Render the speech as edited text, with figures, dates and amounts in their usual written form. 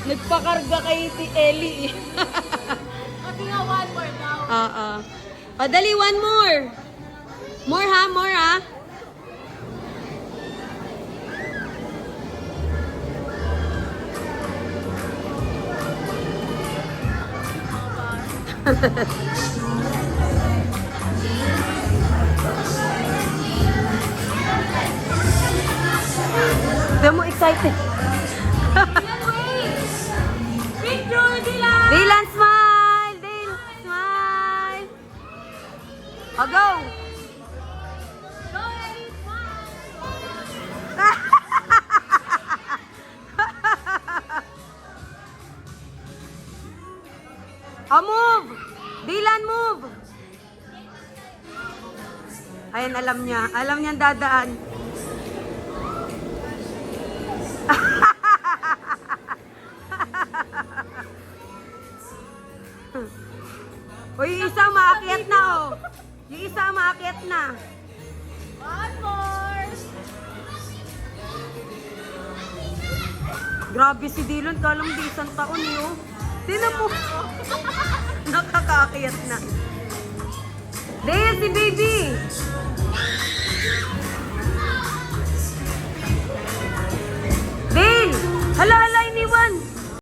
Nagpakarga kay Ellie eh. Pati nga one more now. Oo. O, dali, one more. More ha, more ha. Diyan mo excited. Picture, Dylan! Dylan, smile! Dylan, smile! O, go! Go, Ellie, smile! O, move! Dylan, move! Ayan, alam niya. Alam niya ang dadaan. O, yung isa maakyat na, oh. Yung isa maakyat na. One more! Grabe si Dylan. Kalang di isang taon, eh, oh. Tingnan mo. Nakakaakyat na.